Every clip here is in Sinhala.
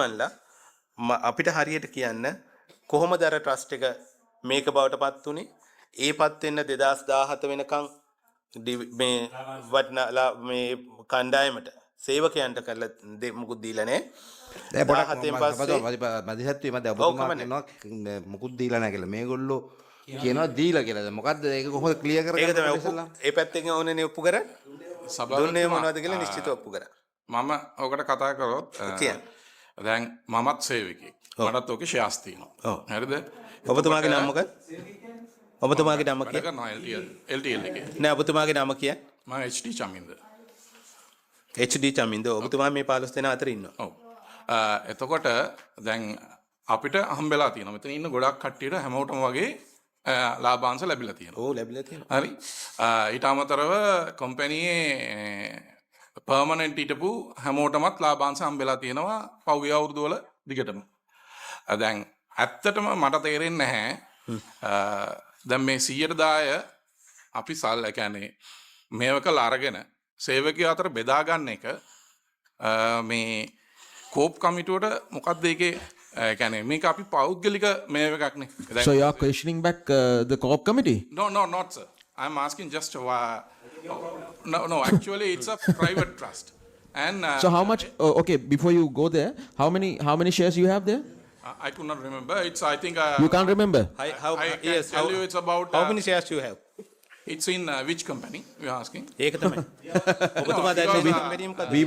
මල්ලා අපිට හරියට කියන්න කොහොමද අර ට්‍රස්ට් එක මේක බවට පත් උනේ? ඒපත් වෙන්න 2017 වෙනකන් මේ වටනලා මේ කණ්ඩායමට සේවකයන්ට කරලා මුකුත් දීලා නැහැ. 17න් පස්සේ මදිහත්වයේ මැද ඔබතුමා කියනවා මුකුත් දීලා නැහැ කියලා. මේගොල්ලෝ කියනවා දීලා කියලා. දැන් මොකද්ද ඒක කොහොමද ක්ලියර් කරගන්නේ ඉස්සෙල්ලා? ඒ පැත්තෙන් ඕනනේ ඔප්පු කරා. දුන්නේ මොනවද කියලා නිශ්චිතව ඔප්පු කරා. මම ඔකට කතා කරොත් දැන් මමත් සේවකයෙක්. මටත් ඔකේ ෂෙයාර්ස් තියෙනවා. හරිද? ඔබතුමාගේ නම මොකක්ද? ඔබතුමාගේ නම වැඩ කරනවා LTL එකේ. නෑ ඔබතුමාගේ නම කියන්නේ? මම HD චමින්ද. HD චමින්ද ඔබතුමා මේ 15 දෙනා අතර ඉන්නවා. ඔව්. එතකොට දැන් අපිට හම්බෙලා තියෙනවා. මෙතන ඉන්න ගොඩක් කට්ටියට හැමෝටම වගේ ලාභාංශ ලැබිලා තියෙනවා. ඔව් ලැබිලා තියෙනවා. හරි. ඊට අමතරව කම්පැනියේ පර්මනන්ට් හිටපු හැමෝටමත් ලාභාංශ හම්බෙලා තියෙනවා පහුගිය අවුරුදු වල දිගටම. දැන් ඇත්තටම මට තේරෙන්නේ නැහැ දැන් මේ 100% අපි කියන්නේ මේව කළ අරගෙන සේවකයෝ අතර බෙදා ගන්න එක මේ කෝප් කමිටුවට මොකක්ද ඒකේ කියන්නේ මේක අපි පෞද්ගලික මේව එකක් නේ. So you are questioning back the co-op committee? No, not sir. I'm asking just no, actually it's a private trust. And so how much okay, before you go there, how many shares you have there? I could not remember. It's I think you can't remember? I can tell you it's about how many shares you have? It's in which company you are asking? ඒක තමයි. ඔබතුමා දැන් කම්පැනි මොකක්ද? We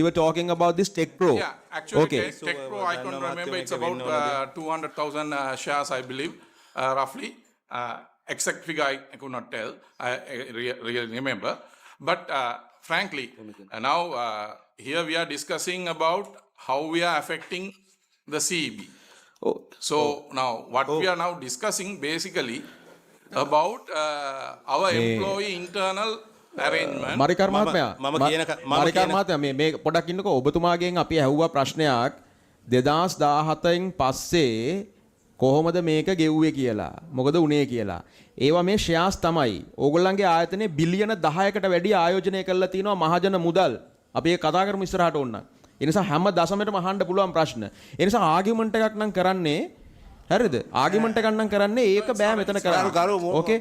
were talking about this Tech Pro. Yeah, actually okay. Tech Pro I can't remember. It's about 200,000 shares I believe roughly. Exact figure I could not tell. I really remember. But frankly, now here we are discussing about how we are affecting the CEB. So now what we are now discussing basically about our employee internal arrangement. මරිකාර් මහත්මයා මේ පොඩක් ඉන්නකෝ. ඔබතුමාගෙන් අපි ඇහුවා ප්‍රශ්නයක් 2017න් පස්සේ කොහොමද මේක ගෙව්වේ කියලා. මොකද උනේ කියලා. ඒවා මේ ෂෙයාර්ස් තමයි. ඕගොල්ලන්ගේ ආයතනයේ බිලියන 10කට වැඩි ආයෝජනය කරලා තිනවා මහජන මුදල්. අපි ඒක කතා කරමු ඉස්සරහට ඕන්න. ඒ නිසා හැම දශමයකටම අහන්න පුළුවන් ප්‍රශ්න. ඒ නිසා ආගියුමන්ට් එකක් නම් කරන්නේ හරිද? ආගියුමන්ට් එකක් නම් කරන්නේ ඒක බෑ මෙතන කරන්න. ඕකේ.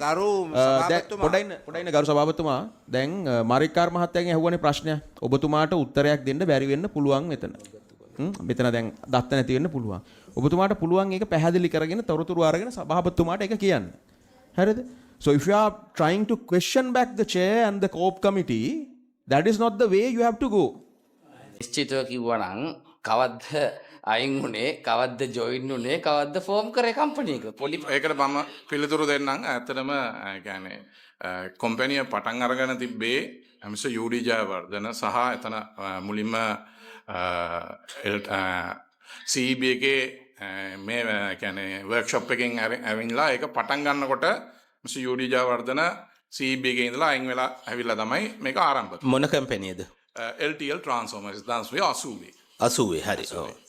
පොඩයින ගරු සභාපතිතුමා දැන් මරිකාර් මහත්තයාගෙන් අහුවනේ ප්‍රශ්නය. ඔබතුමාට උත්තරයක් දෙන්න බැරි වෙන්න පුළුවන් මෙතන. මෙතන දැන් දත්ත නැති වෙන්න පුළුවන්. ඔබතුමාට පුළුවන් ඒක පැහැදිලි කරගෙන තොරතුරු අරගෙන සභාපතිතුමාට ඒක කියන්න. හරිද? So if you are trying to question back the chair and the co-op committee, that is not the way you have to go. නිශ්චිතව කිව්වනම් කවද්ද අයින් උනේ කවද්ද ජොයින් උනේ කවද්ද ෆෝම් කරේ කම්පැනි එක පොඩි ඒකට මම පිළිතුරු දෙන්නම්. ඇත්තටම කියන්නේ කම්පැනි පටන් අරගෙන තිබ්බේ මිස්ටර් යූඩී ජයවර්ධන සහ එතන මුලින්ම CEB එකේ මේ කියන්නේ වර්ක්ෂොප් එකකින් ඇවිල්ලා ඒක පටන් ගන්නකොට මිස්ටර් යූඩී ජයවර්ධන CEB එකේ ඉඳලා අයින් වෙලා ඇවිල්ලා තමයි මේක ආරම්භ කරේ. මොන කම්පැනිද? LTL Transformers 1980. 80 හරි.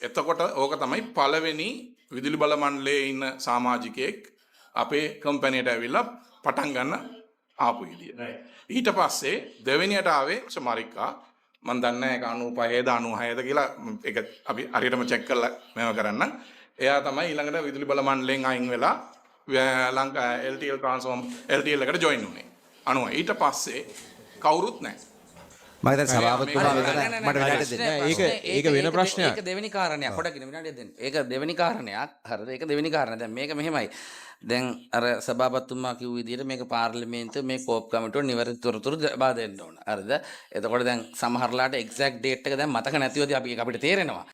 එතකොට ඕක තමයි පළවෙනි විදුලි බල මණ්ඩලයේ ඉන්න සමාජිකයෙක් අපේ කම්පැනියට ඇවිල්ලා පටන් ගන්න ආපු විදිය. ඊට පස්සේ දෙවෙනියට ආවේ මරිකා. මම දන්නේ නැහැ 95ද 96ද කියලා ඒක අපි හරියටම චෙක් කරලා මේව කරන්න. එයා තමයි ඊළඟට විදුලි බල මණ්ඩලයෙන් අයින් වෙලා ලංකා LTL එකට ජොයින් වුණේ. 90. ඊට පස්සේ කවුරුත් නැහැ. මම දැන් සභාපතිතුමා මට විනාඩියක් දෙන්න. ඒක වෙන ප්‍රශ්නයක්. ඒක දෙවෙනි කාරණයක්. පොඩක් ඉන්න විනාඩියක් දෙන්න. ඒක දෙවෙනි කාරණයක්. හරිද? ඒක දෙවෙනි කාරණය. දැන් මේක මෙහෙමයි. දැන් අර සභාපතිතුමා කිව්ව විදිහට මේක පාර්ලිමේන්තුවේ මේ කෝප් කමිටුවට නිවැරදි තොරතුරු ලබා දෙන්න ඕන. හරිද? එතකොට දැන් සමහරලාට එක්සැක්ට් ඩේට් එක දැන් මතක නැතිවදී අපි අපිට තේරෙනවා.